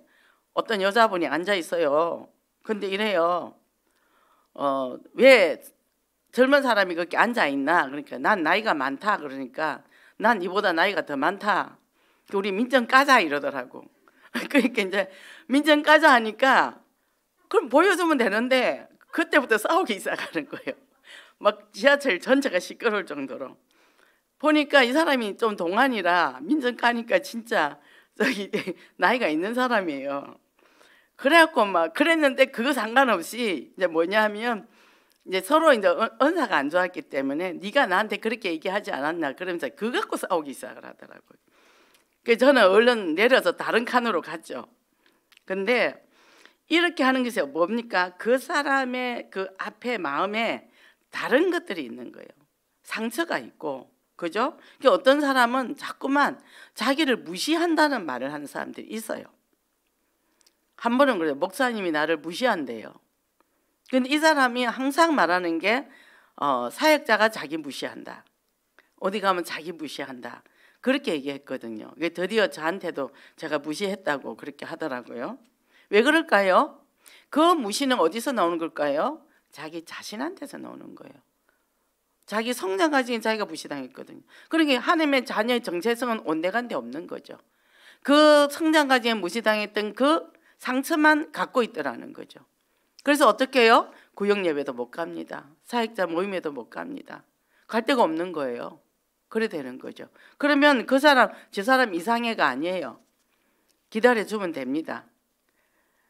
어떤 여자분이 앉아 있어요. 근데 이래요. 왜 젊은 사람이 그렇게 앉아 있나? 그러니까 난 나이가 많다. 그러니까 난 니보다 나이가 더 많다. 우리 민정 까자 이러더라고. 그러니까 이제 민정 까자 하니까 그럼 보여주면 되는데 그때부터 싸우기 시작하는 거예요. 막 지하철 전체가 시끄러울 정도로. 보니까 이 사람이 좀 동안이라 민정 까니까 진짜 저기 나이가 있는 사람이에요. 그래갖고 막 그랬는데 그거 상관없이 이제 뭐냐면 이제 서로 이제 언사가 안 좋았기 때문에 네가 나한테 그렇게 얘기하지 않았나 그러면서 그거 갖고 싸우기 시작을 하더라고요. 그래서 저는 얼른 내려서 다른 칸으로 갔죠. 근데 이렇게 하는 것이 뭡니까? 그 사람의 그 앞에 마음에 다른 것들이 있는 거예요. 상처가 있고, 그죠? 어떤 사람은 자꾸만 자기를 무시한다는 말을 하는 사람들이 있어요. 한 번은 그래요. 목사님이 나를 무시한대요. 근데 이 사람이 항상 말하는 게 사역자가 자기 무시한다. 어디 가면 자기 무시한다. 그렇게 얘기했거든요. 드디어 저한테도 제가 무시했다고 그렇게 하더라고요. 왜 그럴까요? 그 무시는 어디서 나오는 걸까요? 자기 자신한테서 나오는 거예요. 자기 성장 과정에 자기가 무시당했거든요. 그러니까 하나님의 자녀의 정체성은 온데간데 없는 거죠. 그 성장 과정에 무시당했던 그 상처만 갖고 있더라는 거죠. 그래서 어떻게 해요? 구역 예배도 못 갑니다. 사역자 모임에도 못 갑니다. 갈 데가 없는 거예요. 그래 되는 거죠. 그러면 그 사람, 저 사람 이상해가 아니에요. 기다려주면 됩니다.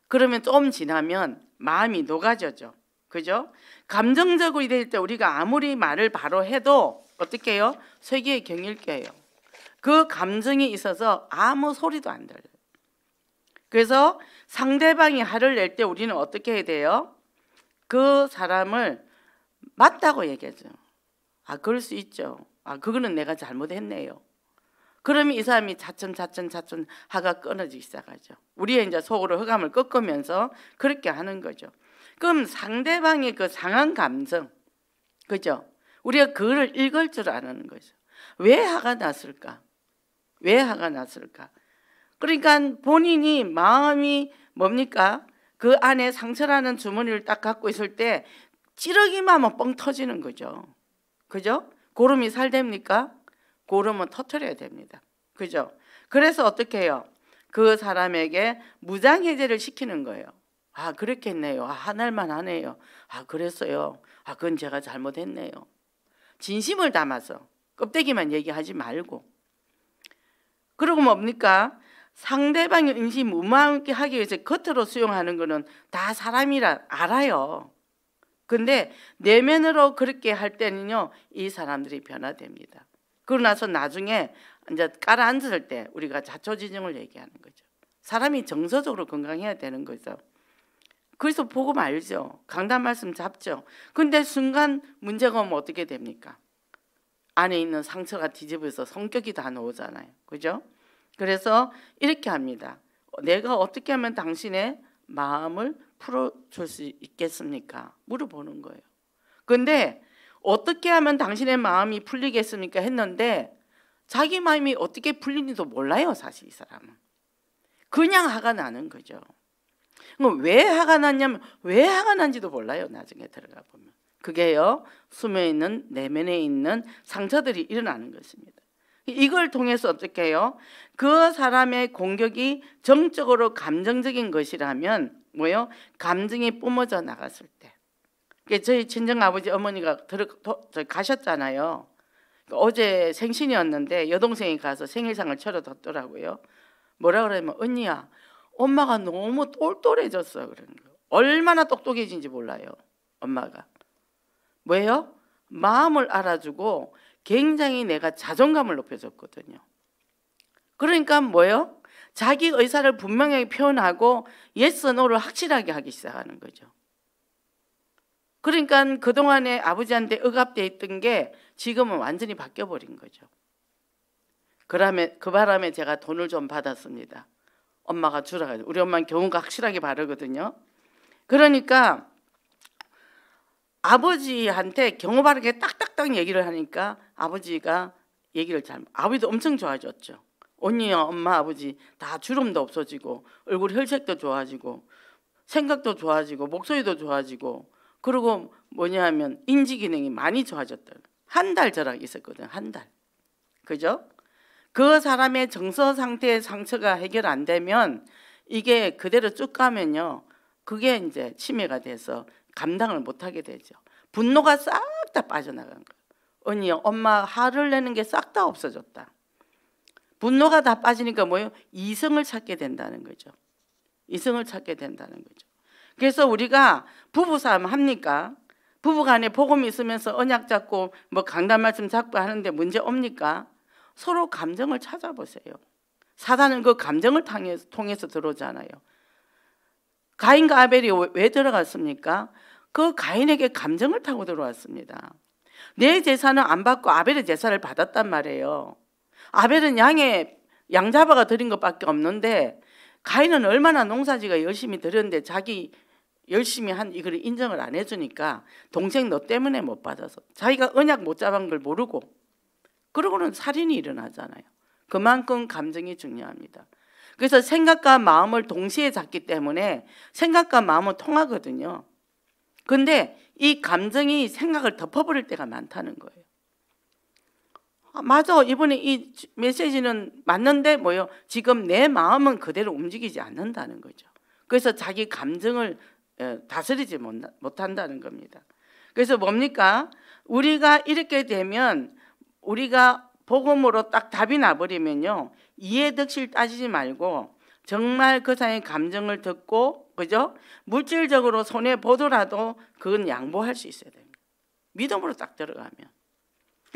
그러면 좀 지나면 마음이 녹아져죠. 그죠? 감정적으로 될 때 우리가 아무리 말을 바로 해도 어떻게 해요? 세계에 경일게요. 그 감정이 있어서 아무 소리도 안 들려요. 그래서 상대방이 화를 낼 때 우리는 어떻게 해야 돼요? 그 사람을 맞다고 얘기하죠. 아, 그럴 수 있죠. 아, 그거는 내가 잘못했네요. 그러면 이 사람이 차츰 화가 끊어지기 시작하죠. 우리의 이제 속으로 흑암을 꺾으면서 그렇게 하는 거죠. 그럼 상대방의 그 상한 감정, 그죠? 우리가 그거를 읽을 줄 아는 거죠. 왜 화가 났을까? 왜 화가 났을까? 그러니까 본인이 마음이 뭡니까? 그 안에 상처라는 주머니를 딱 갖고 있을 때 찌르기만 하면 뻥 터지는 거죠. 그죠? 고름이 살됩니까? 고름은 터뜨려야 됩니다. 그죠? 그래서 어떻게 해요? 그 사람에게 무장해제를 시키는 거예요. 아, 그렇겠네요. 아, 하늘만 하네요. 아, 그랬어요. 아, 그건 제가 잘못했네요. 진심을 담아서 껍데기만 얘기하지 말고. 그리고 뭡니까? 상대방의 인식 무마하게 하기 위해서 겉으로 수용하는 거는 다 사람이라 알아요. 근데 내면으로 그렇게 할 때는요, 이 사람들이 변화됩니다. 그러고 나서 나중에 이제 깔아앉을 때 우리가 자초지종을 얘기하는 거죠. 사람이 정서적으로 건강해야 되는 거죠. 그래서 보고 말죠. 강단 말씀 잡죠. 근데 순간 문제가 오면 어떻게 됩니까? 안에 있는 상처가 뒤집어서 성격이 다 나오잖아요. 그죠? 그래서 이렇게 합니다. 내가 어떻게 하면 당신의 마음을 풀어줄 수 있겠습니까? 물어보는 거예요. 근데 어떻게 하면 당신의 마음이 풀리겠습니까? 했는데 자기 마음이 어떻게 풀리는지도 몰라요. 사실 이 사람은. 그냥 화가 나는 거죠. 왜 화가 났냐면 왜 화가 난지도 몰라요. 나중에 들어가 보면. 그게요. 숨어 있는 내면에 있는 상처들이 일어나는 것입니다. 이걸 통해서 어떻게 해요? 그 사람의 공격이 정적으로 감정적인 것이라면 뭐요? 감정이 뿜어져 나갔을 때. 저희 친정아버지 어머니가 가셨잖아요. 어제 생신이었는데 여동생이 가서 생일상을 차려줬더라고요. 뭐라 그러면 언니야, 엄마가 너무 똘똘해졌어. 그러는 거예요. 얼마나 똑똑해진지 몰라요. 엄마가. 뭐예요? 마음을 알아주고 굉장히 내가 자존감을 높여줬거든요. 그러니까 뭐예요? 자기 의사를 분명하게 표현하고 yes, no를 확실하게 하기 시작하는 거죠. 그러니까 그동안에 아버지한테 억압되어 있던 게 지금은 완전히 바뀌어버린 거죠. 그 바람에 제가 돈을 좀 받았습니다. 엄마가 주라. 우리 엄마는 경우가 확실하게 바르거든요. 그러니까 아버지한테 경우 바르게 딱딱딱 얘기를 하니까 아버지가 얘기를 아버지도 엄청 좋아졌죠. 언니야, 엄마, 아버지 다 주름도 없어지고 얼굴 혈색도 좋아지고 생각도 좋아지고 목소리도 좋아지고 그리고 뭐냐 하면 인지 기능이 많이 좋아졌다. 한 달 저랑 있었거든. 한 달. 그죠? 그 사람의 정서 상태의 상처가 해결 안 되면 이게 그대로 쭉 가면요. 그게 이제 치매가 돼서 감당을 못 하게 되죠. 분노가 싹 다 빠져나간 거예요. 언니 엄마 화를 내는 게 싹 다 없어졌다. 분노가 다 빠지니까 뭐예요? 이성을 찾게 된다는 거죠. 이성을 찾게 된다는 거죠. 그래서 우리가 부부싸움 합니까? 부부간에 복음이 있으면서 언약 잡고 뭐 강단 말씀 잡고 하는데 문제 없니까? 서로 감정을 찾아보세요. 사단은 그 감정을 통해서 들어오잖아요. 가인과 아벨이 왜 들어갔습니까? 그 가인에게 감정을 타고 들어왔습니다. 내 제사는 안 받고 아벨의 제사를 받았단 말이에요. 아벨은 양 잡아가 드린 것밖에 없는데 가인은 얼마나 농사지가 열심히 드렸는데 자기 열심히 한 이걸 인정을 안 해주니까 동생 너 때문에 못 받아서 자기가 언약 못 잡은 걸 모르고 그러고는 살인이 일어나잖아요. 그만큼 감정이 중요합니다. 그래서 생각과 마음을 동시에 잡기 때문에 생각과 마음은 통하거든요. 근데 이 감정이 생각을 덮어버릴 때가 많다는 거예요. 맞아, 이번에 이 메시지는 맞는데 뭐요? 지금 내 마음은 그대로 움직이지 않는다는 거죠. 그래서 자기 감정을 다스리지 못한다는 겁니다. 그래서 뭡니까? 우리가 이렇게 되면 우리가 복음으로 딱 답이 나버리면요, 이해득실 따지지 말고 정말 그 사람의 감정을 듣고, 그죠? 물질적으로 손해 보더라도 그건 양보할 수 있어야 됩니다. 믿음으로 딱 들어가면.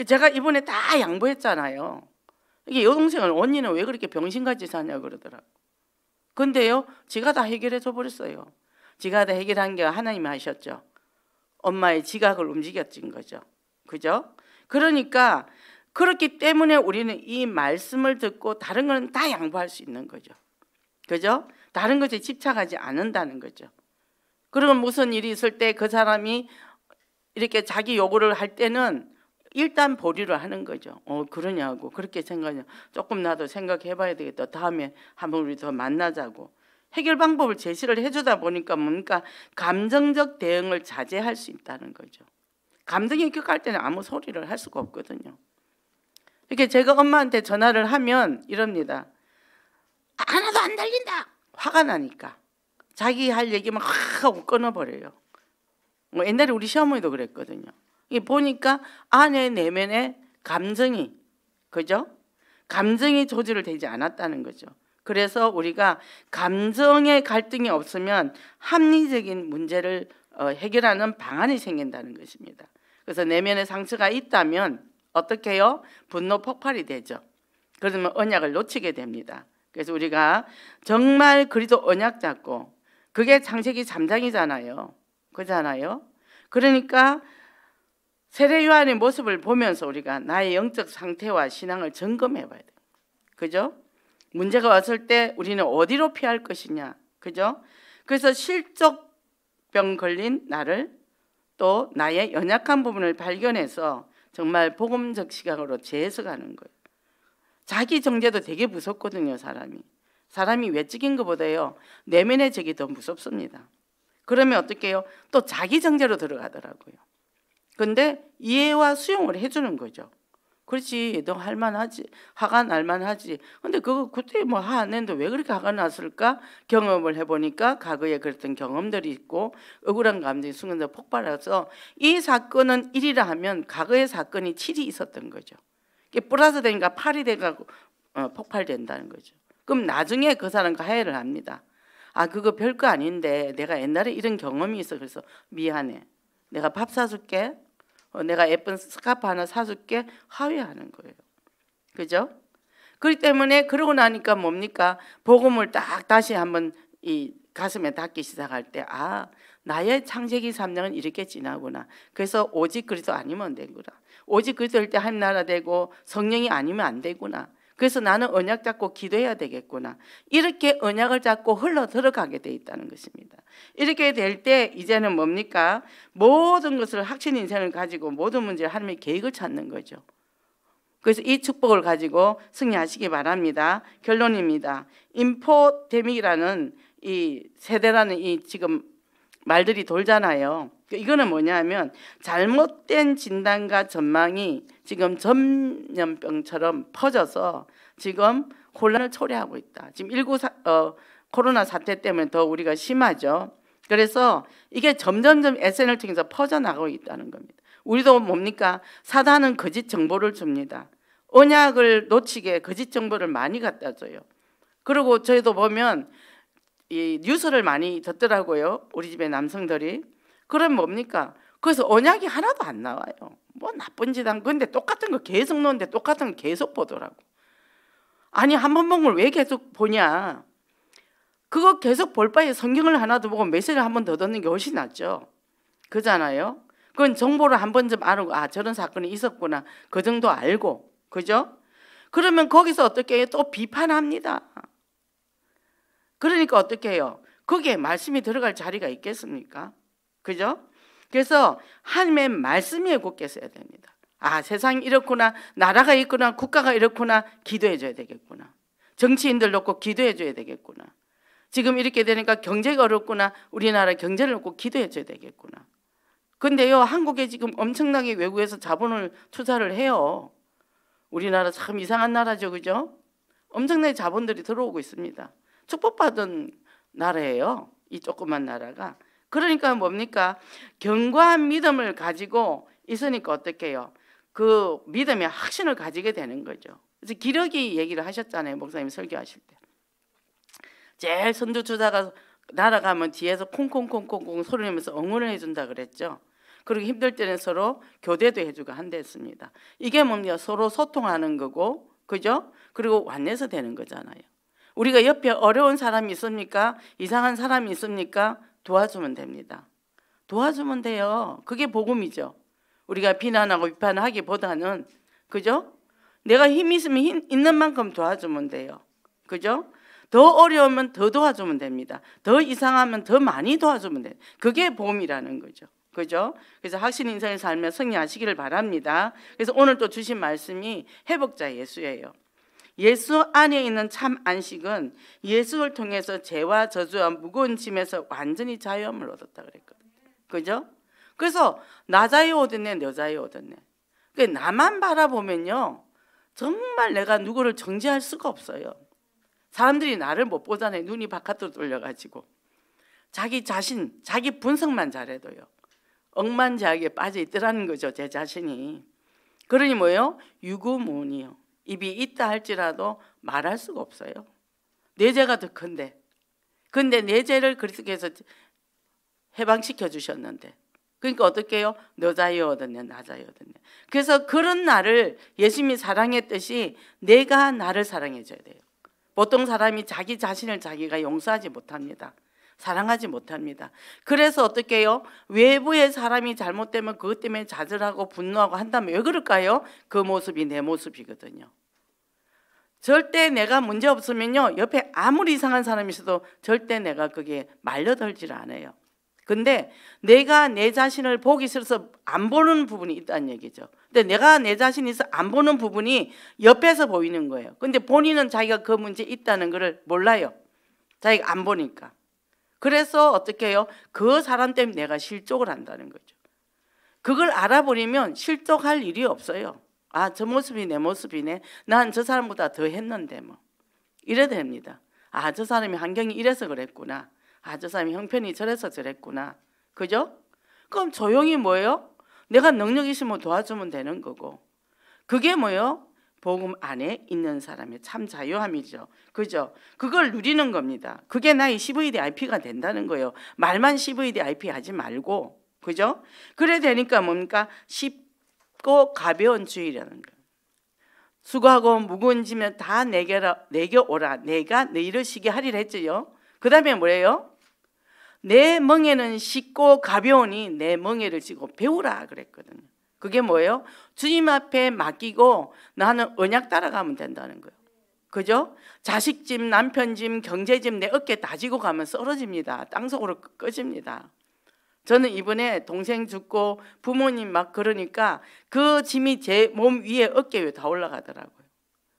제가 이번에 다 양보했잖아요. 이게 여동생은 언니는 왜 그렇게 병신같이 사냐 그러더라고. 근데요, 지가 다 해결해 줘 버렸어요. 지가 다 해결한 게 하나님이 하셨죠. 엄마의 지각을 움직였진 거죠. 그죠? 그러니까 그렇기 때문에 우리는 이 말씀을 듣고 다른 거는 다 양보할 수 있는 거죠. 그죠? 다른 것에 집착하지 않는다는 거죠. 그러면 무슨 일이 있을 때 그 사람이 이렇게 자기 요구를 할 때는 일단 보류를 하는 거죠. 그러냐고, 그렇게 생각하냐, 조금 나도 생각해 봐야 되겠다, 다음에 한번 우리 더 만나자고 해결 방법을 제시를 해주다 보니까 뭡니까? 감정적 대응을 자제할 수 있다는 거죠. 감정이 격할 때는 아무 소리를 할 수가 없거든요. 이렇게 제가 엄마한테 전화를 하면 이럽니다. 하나도 안 들린다. 화가 나니까 자기 할 얘기만 확 하고 끊어버려요. 옛날에 우리 시어머니도 그랬거든요. 이게 보니까 안에 내면의 감정이, 그죠? 감정이 조절을 되지 않았다는 거죠. 그래서 우리가 감정의 갈등이 없으면 합리적인 문제를 해결하는 방안이 생긴다는 것입니다. 그래서 내면의 상처가 있다면 어떻게 해요? 분노 폭발이 되죠. 그러면 언약을 놓치게 됩니다. 그래서 우리가 정말 그리스도 언약 잡고, 그게 창세기 3장이잖아요. 그잖아요. 그러니까 세례 요한의 모습을 보면서 우리가 나의 영적 상태와 신앙을 점검해 봐야 돼요. 그죠? 문제가 왔을 때 우리는 어디로 피할 것이냐. 그죠? 그래서 실족병 걸린 나를, 또 나의 연약한 부분을 발견해서 정말 복음적 시각으로 재해석하는 거예요. 자기 정죄도 되게 무섭거든요. 사람이 외적인 것보다요, 내면의 적이 더 무섭습니다. 그러면 어떻게 해요? 또 자기 정죄로 들어가더라고요. 근데 이해와 수용을 해주는 거죠. 그렇지, 너 할만하지, 화가 날만하지. 근데 그때 뭐 화 안 냈는데 왜 그렇게 화가 났을까? 경험을 해보니까 과거에 그랬던 경험들이 있고 억울한 감정이 순간적으로 폭발해서 이 사건은 1이라 하면 과거의 사건이 7이 있었던 거죠. 이게 플러스 되니까 8이 돼가고 폭발된다는 거죠. 그럼 나중에 그 사람과 화해를 합니다. 아, 그거 별거 아닌데 내가 옛날에 이런 경험이 있어, 그래서 미안해, 내가 밥 사줄게, 내가 예쁜 스카프 하나 사줄게, 화해하는 거예요. 그죠? 그렇기 때문에 그러고 나니까 뭡니까? 복음을 딱 다시 한번 이 가슴에 닿기 시작할 때, 아, 나의 창세기 3장은 이렇게 지나구나. 그래서 오직 그리스도 아니면 안 되구나. 오직 그리스도일 때 한 나라 되고 성령이 아니면 안 되구나. 그래서 나는 언약 잡고 기도해야 되겠구나. 이렇게 언약을 잡고 흘러 들어가게 돼 있다는 것입니다. 이렇게 될 때 이제는 뭡니까? 모든 것을 확신 인생을 가지고 모든 문제를 하나님의 계획을 찾는 거죠. 그래서 이 축복을 가지고 승리하시기 바랍니다. 결론입니다. 인포데믹이라는 이 세대라는 이 지금 말들이 돌잖아요. 이거는 뭐냐면 잘못된 진단과 전망이 지금 전염병처럼 퍼져서 지금 혼란을 초래하고 있다. 지금 코로나 사태 때문에 더 우리가 심하죠. 그래서 이게 점점점 SNS를 통해서 퍼져나가고 있다는 겁니다. 우리도 뭡니까? 사단은 거짓 정보를 줍니다. 언약을 놓치게 거짓 정보를 많이 갖다 줘요. 그리고 저희도 보면 이 뉴스를 많이 듣더라고요. 우리 집에 남성들이. 그럼 뭡니까? 그래서 언약이 하나도 안 나와요. 뭐 나쁜 짓 한 건데 똑같은 거 계속 놓는데 똑같은 거 계속 보더라고. 아니 한 번 본 걸 왜 계속 보냐? 그거 계속 볼 바에 성경을 하나 더 보고 메시지를 한 번 더 듣는 게 훨씬 낫죠. 그잖아요. 그건 정보를 한 번 좀 알고 아 저런 사건이 있었구나 그 정도 알고 그죠? 그러면 거기서 어떻게 해요? 또 비판합니다. 그러니까 어떻게 해요? 거기에 말씀이 들어갈 자리가 있겠습니까? 그죠? 그래서 하나님의 말씀에 굳게 서야 됩니다. 아 세상이 이렇구나 나라가 있구나 국가가 이렇구나 기도해 줘야 되겠구나. 정치인들 놓고 기도해 줘야 되겠구나. 지금 이렇게 되니까 경제가 어렵구나 우리나라 경제를 놓고 기도해 줘야 되겠구나. 근데요 한국에 지금 엄청나게 외국에서 자본을 투자를 해요. 우리나라 참 이상한 나라죠. 그죠? 엄청나게 자본들이 들어오고 있습니다. 축복받은 나라예요. 이 조그만 나라가. 그러니까 뭡니까? 견고한 믿음을 가지고 있으니까 어떻게 해요? 그 믿음의 확신을 가지게 되는 거죠. 그래서 기러기 얘기를 하셨잖아요. 목사님 설교하실 때. 제일 선두주자가 날아가면 뒤에서 콩콩콩콩콩 소리 내면서 응원을 해준다 그랬죠. 그리고 힘들 때는 서로 교대도 해주고 한댔습니다. 이게 뭡니까? 서로 소통하는 거고 그죠? 그리고 완내서 되는 거잖아요. 우리가 옆에 어려운 사람이 있습니까? 이상한 사람이 있습니까? 도와주면 됩니다. 도와주면 돼요. 그게 복음이죠. 우리가 비난하고 비판하기보다는 그죠? 내가 힘이 있으면 있는 만큼 도와주면 돼요. 그죠? 더 어려우면 더 도와주면 됩니다. 더 이상하면 더 많이 도와주면 돼요. 그게 복음이라는 거죠. 그죠? 그래서 확신 인생의 삶에 승리하시기를 바랍니다. 그래서 오늘 또 주신 말씀이 회복자 예수예요. 예수 안에 있는 참 안식은 예수를 통해서 죄와 저주와 무거운 짐에서 완전히 자유함을 얻었다 그랬거든요. 그죠? 그래서 나 자유 얻었네, 너 자유 얻었네. 나만 바라보면요, 정말 내가 누구를 정죄할 수가 없어요. 사람들이 나를 못 보잖아요. 눈이 바깥으로 돌려가지고 자기 자신, 자기 분석만 잘해도요. 억만장하게 빠져 있더라는 거죠. 제 자신이. 그러니 뭐예요? 유구무원이요. 입이 있다 할지라도 말할 수가 없어요. 내 죄가 더 큰데. 근데 내 죄를 그리스도께서 해방시켜 주셨는데. 그러니까 어떻게 해요? 너 자유 얻었네, 나 자유 얻었네. 그래서 그런 나를 예수님이 사랑했듯이 내가 나를 사랑해 줘야 돼요. 보통 사람이 자기 자신을 자기가 용서하지 못합니다. 사랑하지 못합니다. 그래서 어떻게 해요? 외부의 사람이 잘못되면 그것 때문에 좌절하고 분노하고 한다면 왜 그럴까요? 그 모습이 내 모습이거든요. 절대 내가 문제 없으면요, 옆에 아무리 이상한 사람이 있어도 절대 내가 그게 말려들질 않아요. 근데 내가 내 자신을 보기 싫어서 안 보는 부분이 있다는 얘기죠. 근데 내가 내 자신이 있어 안 보는 부분이 옆에서 보이는 거예요. 근데 본인은 자기가 그 문제 있다는 걸 몰라요. 자기가 안 보니까. 그래서 어떻게 해요? 그 사람 때문에 내가 실족을 한다는 거죠. 그걸 알아버리면 실족할 일이 없어요. 아, 저 모습이 내 모습이네. 난 저 사람보다 더 했는데 뭐. 이래 됩니다. 아, 저 사람이 환경이 이래서 그랬구나. 아, 저 사람이 형편이 저래서 저랬구나. 그죠? 그럼 조용히 뭐예요? 내가 능력 있으면 도와주면 되는 거고. 그게 뭐예요? 복음 안에 있는 사람의 참 자유함이죠. 그죠? 그걸 누리는 겁니다. 그게 나의 CVDIP가 된다는 거예요. 말만 CVDIP 하지 말고. 그죠? 그래 되니까 뭡니까? 쉽고 가벼운 주의라는 거예요. 수고하고 무거운 짐을 다 내게 오라. 내가 너희를 쉬게 하리라 했죠. 그 다음에 뭐예요? 내 멍에는 쉽고 가벼우니 내 멍에를 지고 배우라 그랬거든요. 그게 뭐예요? 주님 앞에 맡기고 나는 언약 따라가면 된다는 거예요. 그죠? 자식짐, 남편짐, 경제짐 내 어깨에 다 지고 가면 쓰러집니다. 땅속으로 꺼집니다. 저는 이번에 동생 죽고 부모님 막 그러니까 그 짐이 제 몸 위에 어깨 위에 다 올라가더라고요.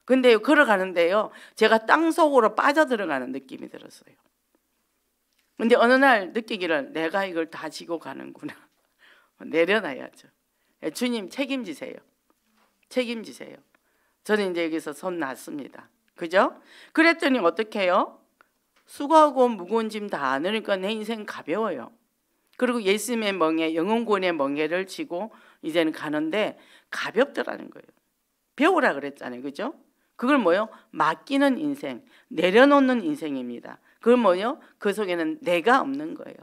근데 걸어가는데요, 제가 땅속으로 빠져들어가는 느낌이 들었어요. 근데 어느 날 느끼기를 내가 이걸 다 지고 가는구나. 내려놔야죠. 주님 책임지세요. 책임지세요. 저는 이제 여기서 손 놨습니다. 그죠? 그랬더니 어떻게 해요? 수고하고 무거운 짐 다 안 하니까 내 인생 가벼워요. 그리고 예수님의 멍에, 영혼권의 멍에를 지고 이제는 가는데 가볍더라는 거예요. 배우라 그랬잖아요. 그죠? 그걸 뭐요? 맡기는 인생, 내려놓는 인생입니다. 그걸 뭐요? 그 속에는 내가 없는 거예요.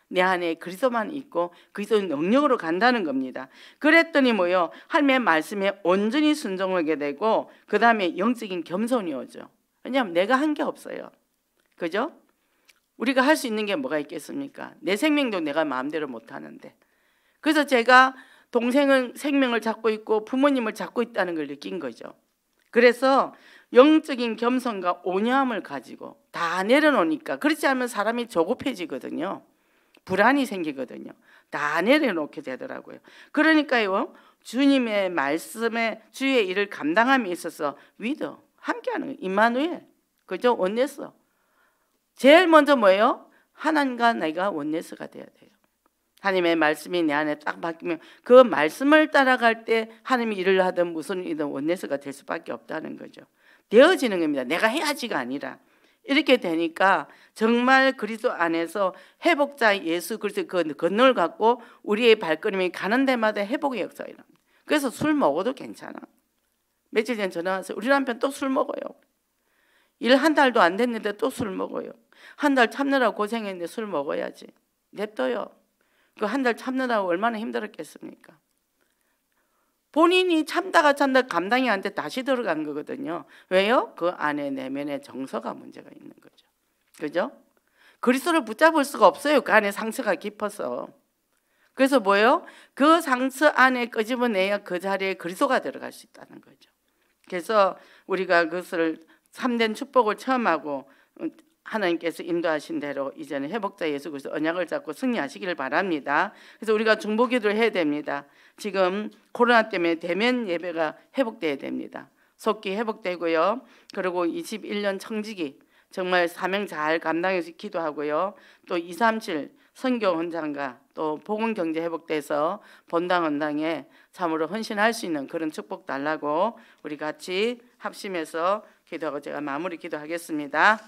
내 안에 그리스도만 있고 그리스도의 능력으로 간다는 겁니다. 그랬더니 뭐요? 하나님의 말씀에 온전히 순종하게 되고 그 다음에 영적인 겸손이 오죠. 왜냐하면 내가 한 게 없어요. 그죠? 우리가 할 수 있는 게 뭐가 있겠습니까? 내 생명도 내가 마음대로 못 하는데. 그래서 제가 동생은 생명을 잡고 있고 부모님을 잡고 있다는 걸 느낀 거죠. 그래서 영적인 겸손과 온유함을 가지고 다 내려놓으니까, 그렇지 않으면 사람이 조급해지거든요. 불안이 생기거든요. 다 내려놓게 되더라고요. 그러니까요, 주님의 말씀에 주의 일을 감당함에 있어서 위더 함께하는 거예요. 임마누엘, 그죠? 원네스. 제일 먼저 뭐예요? 하나님과 내가 원네스가 돼야 돼요. 하나님의 말씀이 내 안에 딱 바뀌면 그 말씀을 따라갈 때 하나님이 일을 하든 무슨 일이든 원네스가 될 수밖에 없다는 거죠. 되어지는 겁니다. 내가 해야지가 아니라. 이렇게 되니까 정말 그리스도 안에서 회복자 예수 그리스도의 그 권능을 갖고 우리의 발걸음이 가는 데마다 회복의 역사가 일어납니다. 그래서 술 먹어도 괜찮아. 며칠 전에 전화 왔어요. 우리 남편 또 술 먹어요. 일 한 달도 안 됐는데 또 술 먹어요. 한 달 참느라고 고생했는데 술 먹어야지. 냅둬요. 그 한 달 참느라고 얼마나 힘들었겠습니까? 본인이 참다가 감당이 안 돼 다시 들어간 거거든요. 왜요? 그 안에 내면의 정서가 문제가 있는 거죠. 그죠? 그리스도를 붙잡을 수가 없어요. 그 안에 상처가 깊어서. 그래서 뭐예요? 그 상처 안에 끄집어내야 그 자리에 그리스도가 들어갈 수 있다는 거죠. 그래서 우리가 그것을 참된 축복을 체험하고 하나님께서 인도하신 대로 이제는 회복자 예수 그리스도 언약을 잡고 승리하시기를 바랍니다. 그래서 우리가 중보기도를 해야 됩니다. 지금 코로나 때문에 대면 예배가 회복돼야 됩니다. 속기 회복되고요. 그리고 21년 청지기 정말 사명 잘 감당해서 기도하고요. 또 237 선교 헌장과 또 복음 경제 회복돼서 본당 헌당에 참으로 헌신할 수 있는 그런 축복 달라고 우리 같이 합심해서 기도하고 제가 마무리 기도하겠습니다.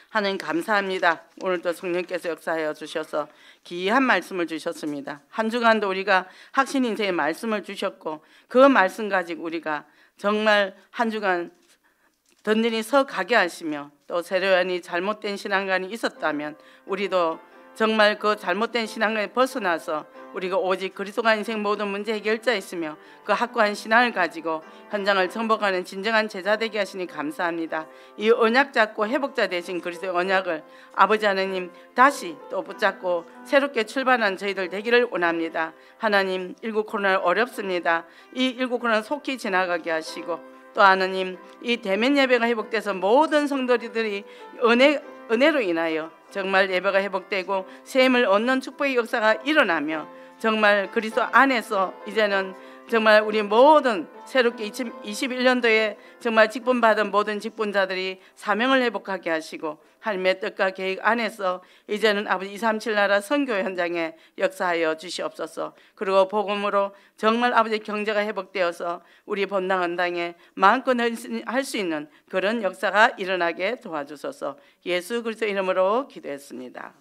하나님 감사합니다. 오늘도 성령께서 역사하여 주셔서 귀한 말씀을 주셨습니다. 한 주간도 우리가 확신 인생의 말씀을 주셨고 그 말씀 가지고 우리가 정말 한 주간 든든히 서 가게 하시며 또 세례요한이 잘못된 신앙관이 있었다면 우리도 정말 그 잘못된 신앙관에 벗어나서 우리가 오직 그리스도가 인생 모든 문제 해결자였으며 그 확고한 신앙을 가지고 현장을 정복하는 진정한 제자 되게 하시니 감사합니다. 이 언약 잡고 회복자 되신 그리스도의 언약을 아버지 하나님 다시 또 붙잡고 새롭게 출발한 저희들 되기를 원합니다. 하나님 19 코로나 어렵습니다. 이 19 코로나 속히 지나가게 하시고 또 하나님 이 대면 예배가 회복돼서 모든 성도들이 은혜로 인하여 정말 예배가 회복되고 셈을 얻는 축복의 역사가 일어나며 정말 그리스도 안에서 이제는 정말 우리 모든 새롭게 2021년도에 정말 직분받은 모든 직분자들이 사명을 회복하게 하시고 하나님의 뜻과 계획 안에서 이제는 아버지 237 나라 선교 현장에 역사하여 주시옵소서. 그리고 복음으로 정말 아버지 경제가 회복되어서 우리 본당 헌당에 마음껏 할 수 있는 그런 역사가 일어나게 도와주소서. 예수 그리스도 이름으로 기도했습니다.